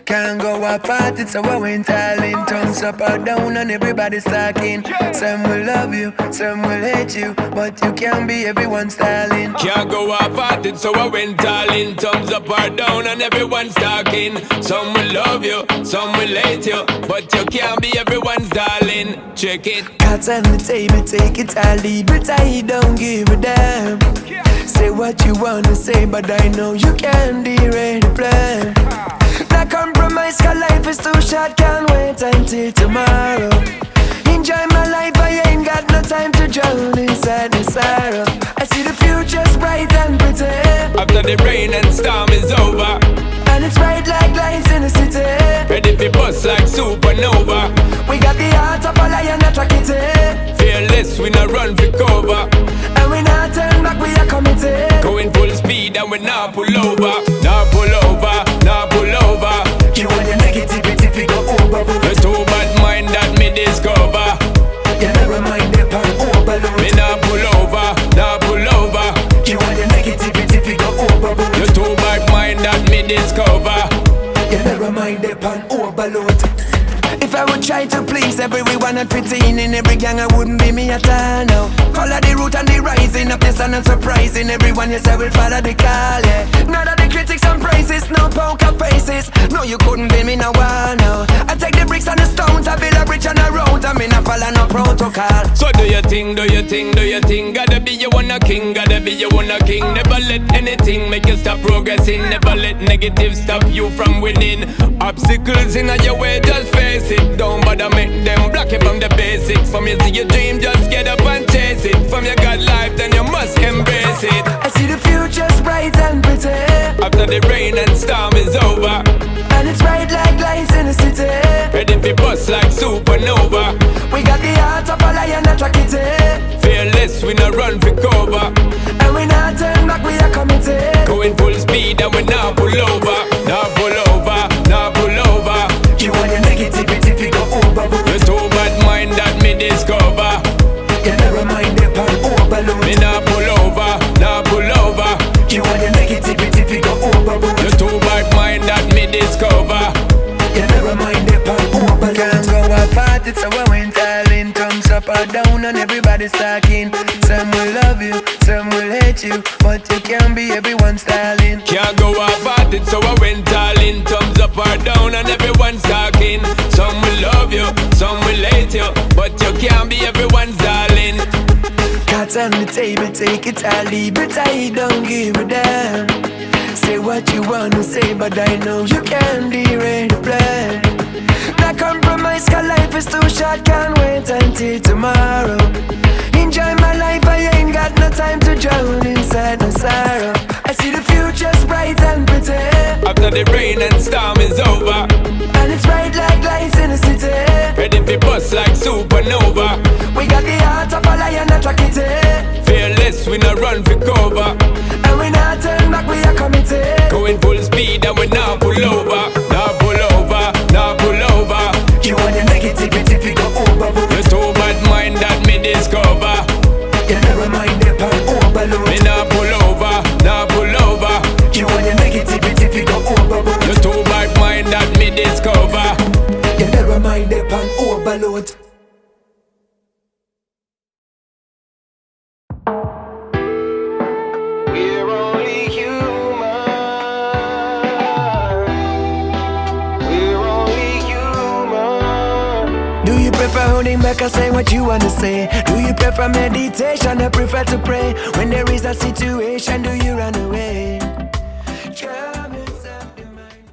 Can't go apart, it's so I went all in. Tongues up or down and everybody's talking. Some will love you, some will hate you, but you can't be everyone's darling. Can't go apart, it's so I went all in. Thumbs up or down and everyone's talking. Some will love you, some will hate you, but you can't be everyone's darling. Check it. Cards on the table, take it or leave it, I don't give a damn. Say what you wanna say, but I know you can't derail the plan. Not compromise, cause life is too short, can't wait until tomorrow. Enjoy my life, I ain't got no time to drown inside the sorrow. I see the future's bright and pretty. After the rain and storm is over, and it's bright like lights in the city. ready for bust like supernova. We got the heart of a lion, a track it. Fearless, we not run for cover. And we not turn back, we are committed. Going full speed and we not pull over. Not pull over, not pull over. You want your negativity to go over. The too bad mind that me discover. You never mind the pan overload. Me not pull over, not pull over. You want your negativity to go over. The too bad mind that me discover. You never mind the pan overload. If I would try to please everyone at 15 in every gang, I wouldn't be me at all now. Follow the route and the rising up the sun and surprising everyone, yes I will follow the call, yeah. None of the critics and praises, no poker faces. No, you couldn't be me no one now. I take the bricks and the stones, I build a bridge and a road. I mean I follow no protocol. So do your thing, do your thing, do your thing. Gotta be you one a king, gotta be you one a king. Never let anything make you stop progressing. Never let negative stop you from winning. Obstacles in your way, just face it. Don't bother make them block you from the basics. From you see your dream, just get up and chase it. From your God life, then you must embrace it. I see the future's bright and pretty. After the rain and storm is over, and it's bright like lights in the city. ready for bust like supernova. We got the heart of a lion, a track it. Fearless, we not run for cover. And we not turn back, we are committed. Going full speed and we not pull over. Not pull over, not pull over. You want your negativity to go over. The too bad mind that me discover. You never mind the pan overload. Me not pull over, not pull over. You want your negativity to go over. The too bad mind that me discover. You never mind the pan overload. Can't go apart, it's how I went all in. Tongues up or down and everybody's talking. Some will love you, some will hate you, but you can't be everyone's darling. Can't go apart, it's so I went all in. Thumbs up or down and everyone's talking. Some will love you, some will hate you, but you can't be everyone's darling. Cards on the table, take it or leave it, I don't give a damn. Say what you wanna say, but I know you can't derail the plan. Not compromise, cause life is too short, can't wait until tomorrow. Enjoy my life, I ain't got no time to drown inside the sorrow. I see the future's bright and pretty. After the rain and storm is over, and it's bright like lights in the city. ready for bust like supernova. We got the heart of a lion, a track it. Fearless, we not run for cover. And we not turn back, we are committed. Going full speed and we not pull over. Not pull over, not pull over. You want your negativity to go over. The too bad mind that me discover. You never mind the pan overload. Me not pull over, not pull over. You want your negativity to go over. The too bad mind that me discover. You never mind the pan overload. We're only human. We're only human. Do you prefer holding back or say what you wanna say? Do you prefer meditation or prefer to pray? When there is a situation, do